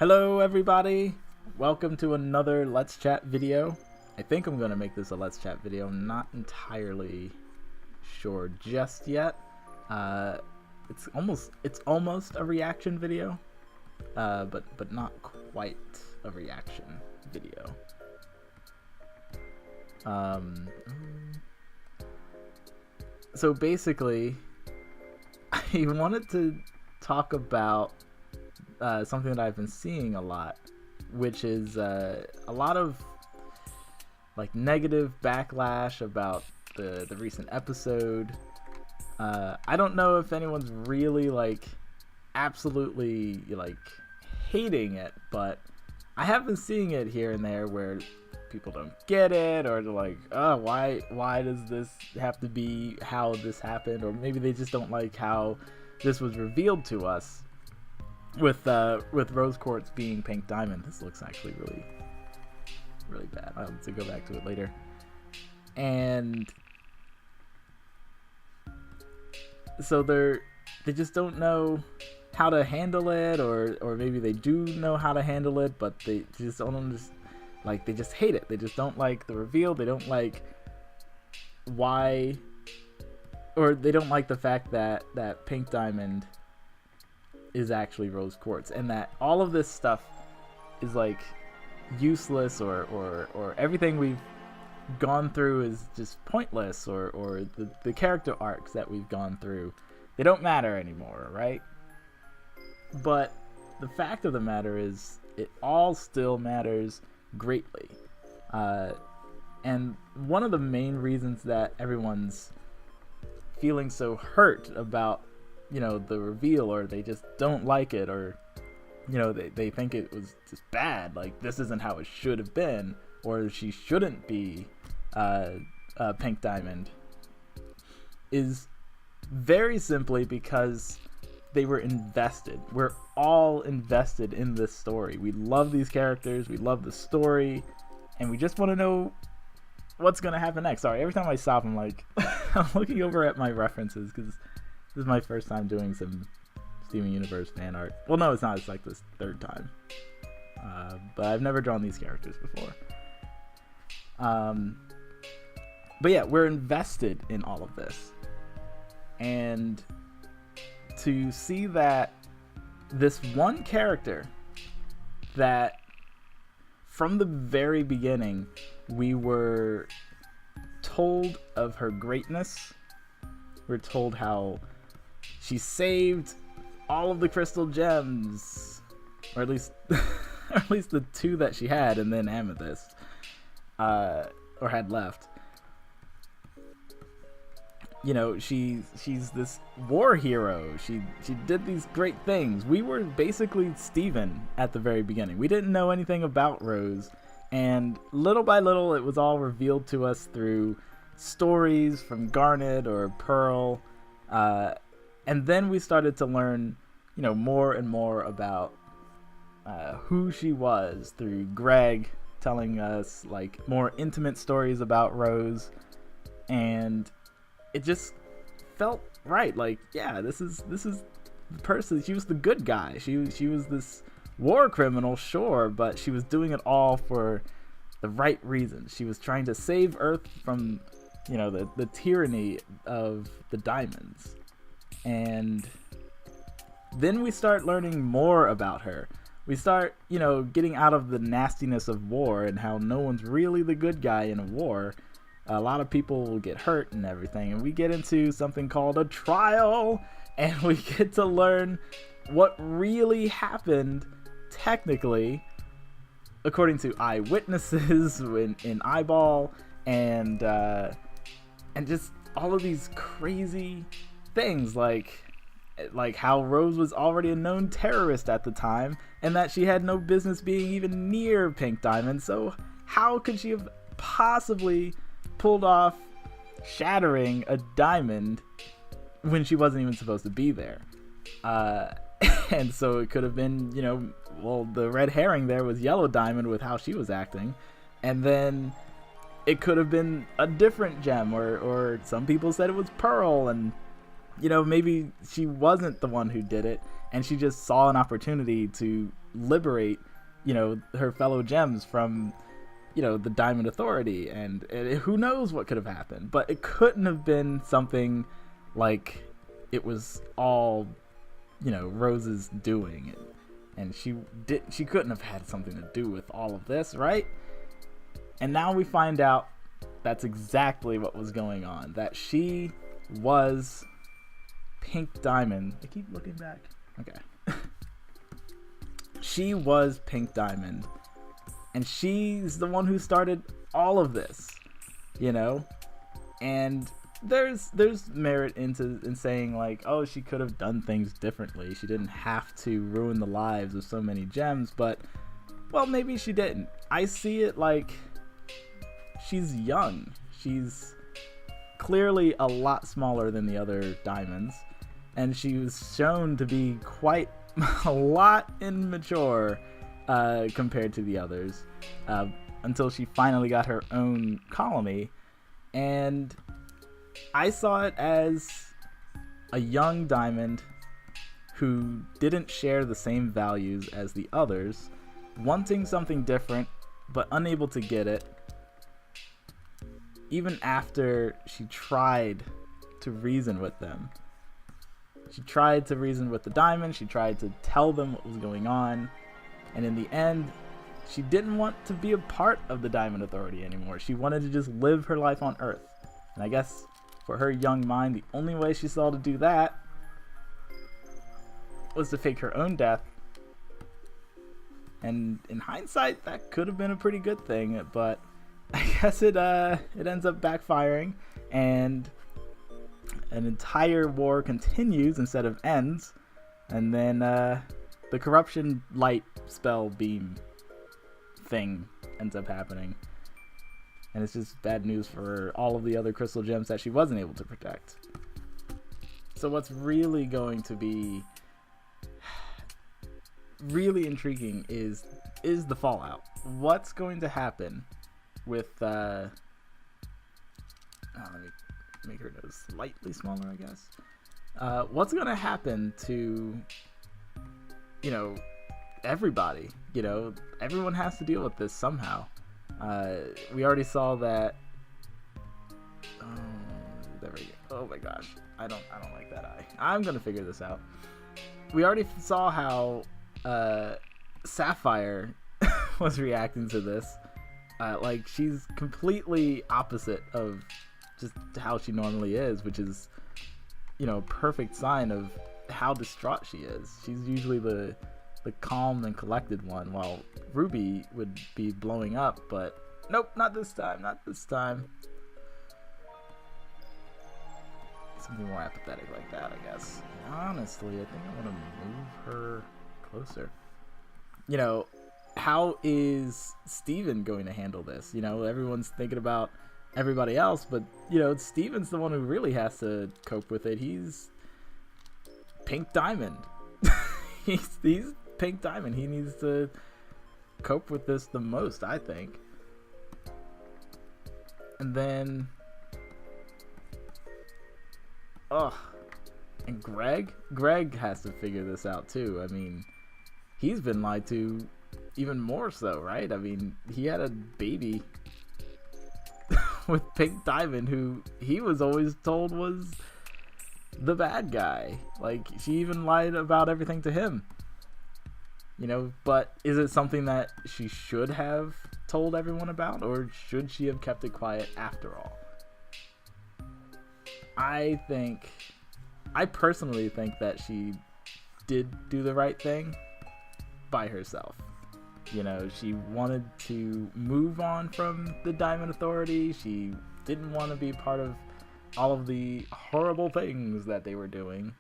Hello everybody, welcome to another Let's Chat video. I think I'm going to make this a Let's Chat video, I'm not entirely sure just yet. It's almost a reaction video, but not quite a reaction video. So basically, I wanted to talk about something that I've been seeing a lot, which is a lot of like negative backlash about the recent episode. I don't know if anyone's really absolutely hating it, but I have been seeing it here and there where people don't get it, or they're like, oh, why does this have to be how this happened, or maybe they just don't like how this was revealed to us. With Rose Quartz being Pink Diamond, this looks actually really bad. I'll have to go back to it later. And so they just don't know how to handle it, or maybe they do know how to handle it, but they just don't they just hate it. They just don't like the reveal. They don't like why, or they don't like the fact that Pink Diamond is actually Rose Quartz, and that all of this stuff is useless, or everything we've gone through is just pointless, or the character arcs that we've gone through, they don't matter anymore, right? But the fact of the matter is, it all still matters greatly. And one of the main reasons that everyone's feeling so hurt about the reveal, or they just don't like it, or they think it was just bad, this isn't how it should have been, or she shouldn't be Pink Diamond, is very simply because they were invested. We're all invested in this story. We love these characters, we love the story, and we just want to know what's gonna happen next. Sorry, every time I stop, I'm I'm looking over at my references, because this is my first time doing some Steven Universe fan art. Well, no, it's not. It's this third time. But I've never drawn these characters before. But yeah, we're invested in all of this. And to see that this one character that from the very beginning we were told of her greatness, we're told how she saved all of the crystal gems, or at least the two that she had, and then Amethyst, or had left. She's this war hero. She did these great things. We were basically Steven at the very beginning. We didn't know anything about Rose, and little by little it was all revealed to us through stories from Garnet or Pearl. And then we started to learn, more and more about who she was through Greg telling us more intimate stories about Rose, and it just felt right. Yeah, this is the person. She was the good guy. She was this war criminal, sure, but she was doing it all for the right reasons. She was trying to save Earth from the tyranny of the diamonds. And then we start learning more about her. We start, getting out of the nastiness of war and how no one's really the good guy in a war. A lot of people will get hurt and everything. And we get into something called a trial. And we get to learn what really happened, technically, according to eyewitnesses in Eyeball. And just all of these crazy things, like how Rose was already a known terrorist at the time, and that she had no business being even near Pink Diamond. So how could she have possibly pulled off shattering a diamond when she wasn't even supposed to be there? And so it could have been, the red herring there was Yellow Diamond with how she was acting, and then it could have been a different gem, or some people said it was Pearl, and maybe she wasn't the one who did it, and she just saw an opportunity to, liberate, her fellow gems from, the Diamond Authority, and who knows what could have happened. But it couldn't have been something like it was all, Rose's doing, and she couldn't have had something to do with all of this, right? And now we find out that's exactly what was going on, that she was Pink Diamond. I keep looking back. Okay. She was Pink Diamond, and she's the one who started all of this, and there's merit in saying, like, oh, she could have done things differently. She didn't have to ruin the lives of so many gems, but, well, maybe she didn't. I see it like she's young. She's clearly a lot smaller than the other diamonds, and she was shown to be quite a lot immature compared to the others, until she finally got her own colony. And I saw it as a young diamond who didn't share the same values as the others, wanting something different but unable to get it, even after she tried to reason with them. She tried to reason with the diamond, she tried to tell them what was going on, and in the end, she didn't want to be a part of the Diamond Authority anymore. She wanted to just live her life on Earth. And I guess for her young mind, the only way she saw to do that was to fake her own death. And in hindsight, that could have been a pretty good thing, but I guess it ends up backfiring, and an entire war continues instead of ends, and then the corruption light spell beam thing ends up happening, and it's just bad news for all of the other crystal gems that she wasn't able to protect. So what's really going to be really intriguing is the fallout. What's going to happen with let me make her nose slightly smaller, I guess. What's going to happen to, everybody? Everyone has to deal with this somehow. We already saw that. There we go. Oh my gosh, I don't like that eye. I'm gonna figure this out. We already saw how Sapphire was reacting to this. Like, she's completely opposite of just how she normally is, which is, perfect sign of how distraught she is. She's usually the calm and collected one, while Ruby would be blowing up, but nope, not this time, not this time. Something more apathetic like that, I guess. Honestly, I think I want to move her closer. How is Steven going to handle this? Everyone's thinking about everybody else, but, Steven's the one who really has to cope with it. He's Pink Diamond. he's Pink Diamond. He needs to cope with this the most, I think. And then, and Greg has to figure this out too. I mean, he's been lied to even more so, right? I mean, he had a baby with Pink Diamond, who he was always told was the bad guy. Like, she even lied about everything to him. But is it something that she should have told everyone about, or should she have kept it quiet after all? I personally think that she did do the right thing by herself. She wanted to move on from the Diamond Authority. She didn't want to be part of all of the horrible things that they were doing.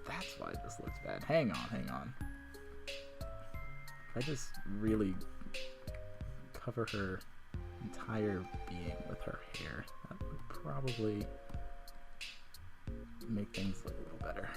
That's why this looks bad. Hang on. If I just really cover her entire being with her hair, that would probably make things look a little better.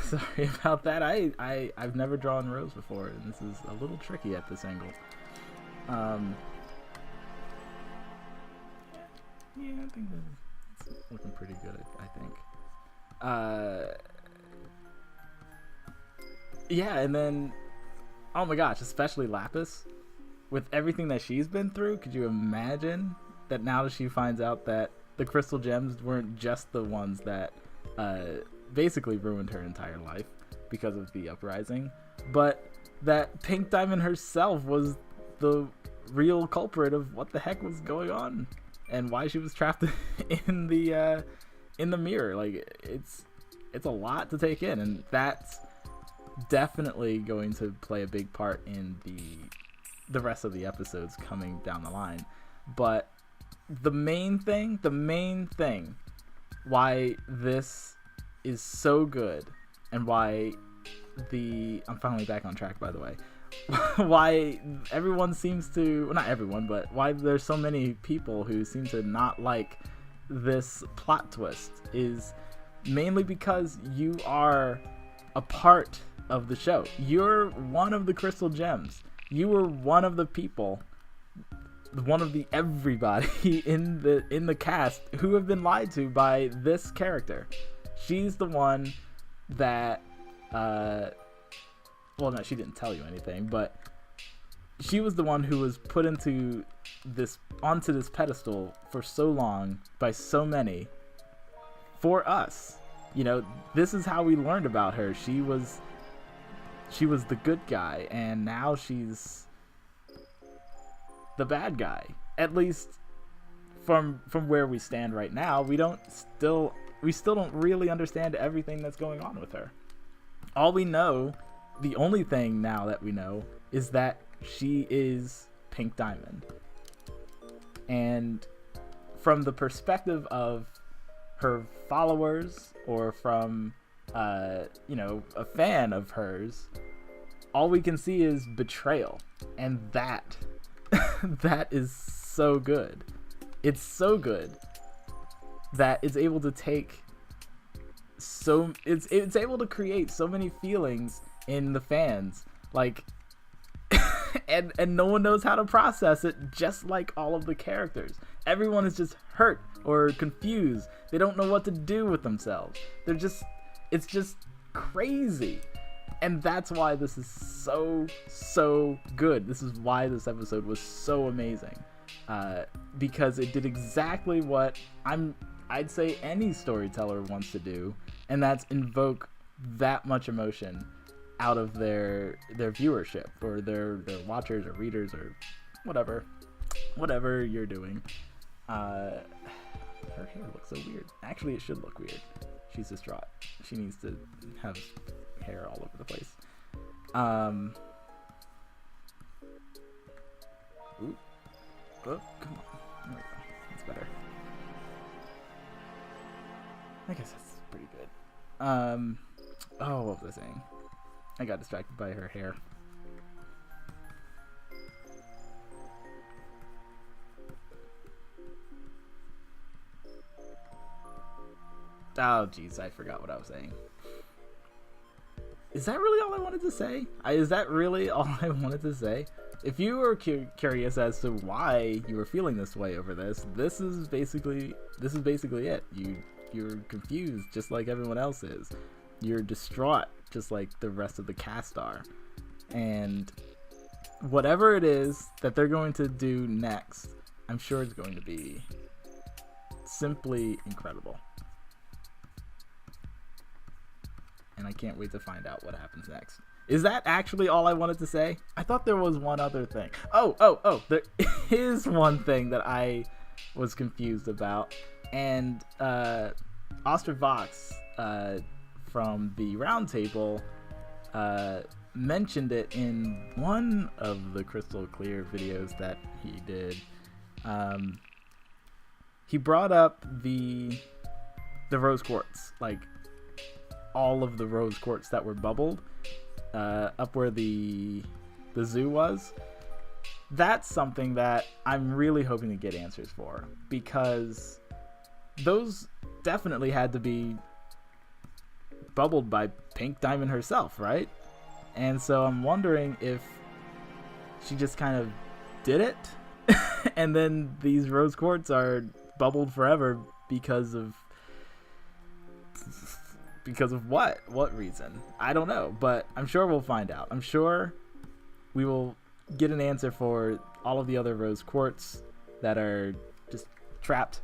Sorry about that. I've never drawn Rose before, and this is a little tricky at this angle. Yeah, I think that's looking pretty good, I think. Yeah, and then, oh my gosh, especially Lapis, with everything that she's been through. Could you imagine that now that she finds out that the crystal gems weren't just the ones that basically ruined her entire life because of the uprising, but that Pink Diamond herself was the real culprit of what the heck was going on and why she was trapped in the mirror. Like, it's a lot to take in, and that's definitely going to play a big part in the rest of the episodes coming down the line. But the main thing why this is so good, and why I'm finally back on track, by the way, why everyone seems to, well, not everyone, but why there's so many people who seem to not like this plot twist is mainly because you are a part of the show. You're one of the crystal gems. You were one of the people, one of the everybody in the cast who have been lied to by this character. She's the one that well, no, she didn't tell you anything, but she was the one who was put onto this pedestal for so long by so many for us. You know, this is how we learned about her. She was the good guy, and now she's the bad guy. At least from where we stand right now, we still don't really understand everything that's going on with her. All we know, the only thing now that we know, is that she is Pink Diamond. And from the perspective of her followers, or from a fan of hers, all we can see is betrayal. And that is so good. It's so good that it's able to take it's able to create so many feelings in the fans, like and no one knows how to process it, just like all of the characters. Everyone is just hurt or confused. They don't know what to do with themselves. It's just crazy. And that's why this is so good. This is why this episode was so amazing. Because it did exactly what I'd say any storyteller wants to do, and that's invoke that much emotion out of their viewership, or their watchers or readers, or whatever you're doing. Her hair looks so weird. Actually, it should look weird. She's distraught. She needs to have hair all over the place. Ooh. Oh, come on. There we go. That's better. I guess that's pretty good. Oh, what was I saying? I got distracted by her hair. Oh, jeez, I forgot what I was saying. Is that really all I wanted to say? Is that really all I wanted to say? If you were curious as to why you were feeling this way over this is basically it. You're confused, just like everyone else is. You're distraught, just like the rest of the cast are. And whatever it is that they're going to do next, I'm sure it's going to be simply incredible. And I can't wait to find out what happens next. Is that actually all I wanted to say? I thought there was one other thing. Oh, there is one thing that I was confused about. And Ostervox from the Roundtable mentioned it in one of the Crystal Clear videos that he did. He brought up the rose quartz, like all of the rose quartz that were bubbled up where the zoo was. That's something that I'm really hoping to get answers for, because those definitely had to be bubbled by Pink Diamond herself, right? And so I'm wondering if she just kind of did it and then these rose quartz are bubbled forever because of Because of what? What reason? I don't know, but I'm sure we'll find out. I'm sure we will get an answer for all of the other rose quartz that are just trapped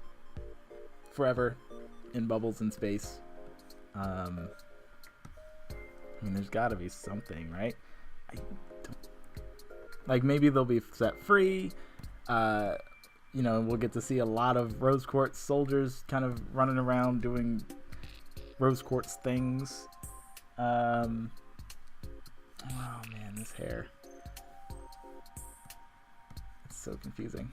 forever in bubbles in space. I mean, there's got to be something, right? I don't... Like, maybe they'll be set free. You know, we'll get to see a lot of rose quartz soldiers kind of running around doing rose quartz things. Oh man, this hair. It's so confusing.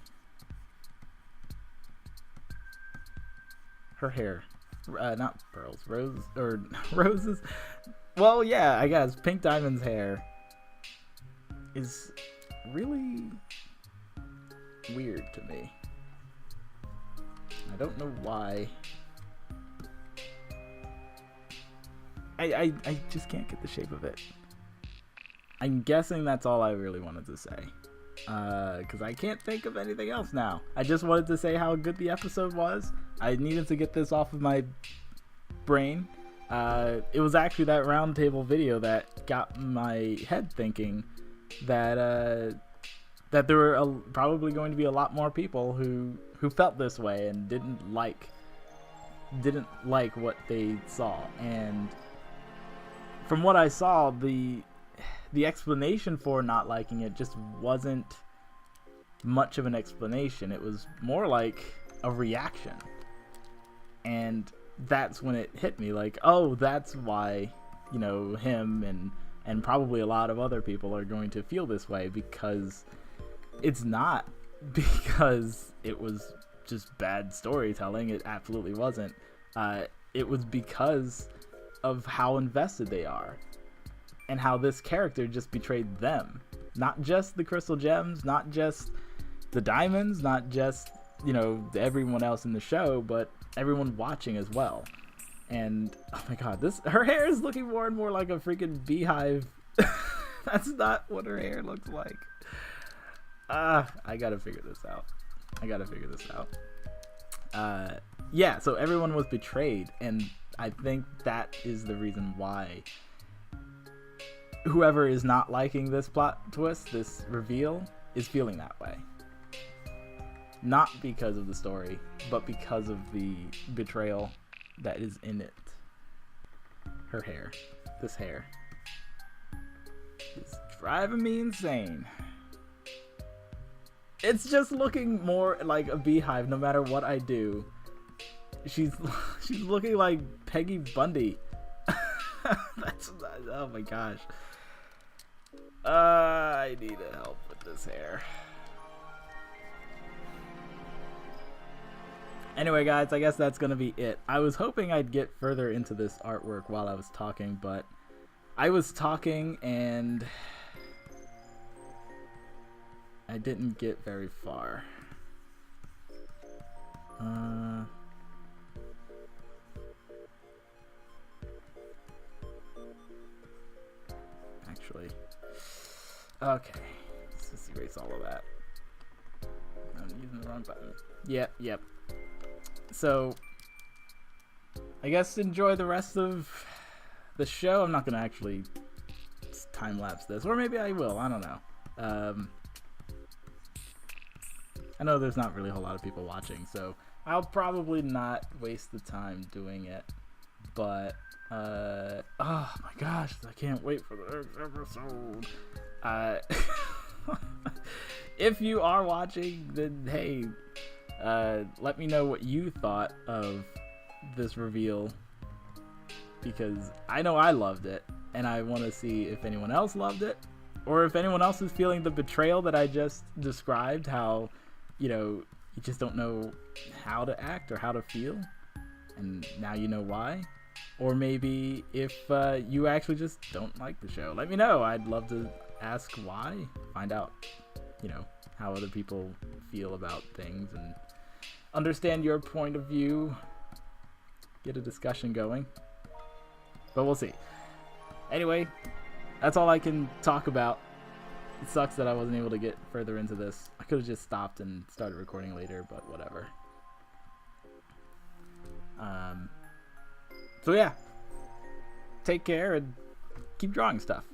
Her hair. Not pearls. Roses. Well, yeah, I guess Pink Diamond's hair is really weird to me. I don't know why. I just can't get the shape of it. I'm guessing that's all I really wanted to say. Because I can't think of anything else now. I just wanted to say how good the episode was. I needed to get this off of my brain. It was actually that roundtable video that got my head thinking that that there were probably going to be a lot more people who felt this way and didn't like what they saw. And from what I saw, the explanation for not liking it just wasn't much of an explanation. It was more like a reaction. And that's when it hit me, like, oh, that's why, you know, him and probably a lot of other people are going to feel this way, because it's not because it was just bad storytelling. It absolutely wasn't. It was because of how invested they are and how this character just betrayed them. Not just the crystal gems, not just the diamonds, not just, you know, everyone else in the show, but everyone watching as well. And oh my god, her hair is looking more and more like a freaking beehive. That's not what her hair looks like. I gotta figure this out. Yeah, so everyone was betrayed, and I think that is the reason why whoever is not liking this plot twist, this reveal, is feeling that way. Not because of the story, but because of the betrayal that is in it. Her hair. This hair is driving me insane. It's just looking more like a beehive no matter what I do. She's looking like Peggy Bundy. Oh my gosh. I need help with this hair. Anyway, guys, I guess that's gonna be it. I was hoping I'd get further into this artwork while I was talking, but I was talking and I didn't get very far. Actually, okay, let's just erase all of that. I'm using the wrong button. Yep. So, I guess enjoy the rest of the show. I'm not gonna actually time-lapse this, or maybe I will, I don't know. I know there's not really a whole lot of people watching, so I'll probably not waste the time doing it, but, oh my gosh, I can't wait for the next episode. If you are watching, then hey, let me know what you thought of this reveal, because I know I loved it, and I want to see if anyone else loved it, or if anyone else is feeling the betrayal that I just described, how, you know, you just don't know how to act or how to feel, and now you know why. Or maybe if you actually just don't like the show, let me know. I'd love to ask why, find out, you know, how other people feel about things, and understand your point of view, get a discussion going. But we'll see. Anyway, that's all I can talk about. It sucks that I wasn't able to get further into this. I could have just stopped and started recording later, but whatever. So yeah, take care and keep drawing stuff.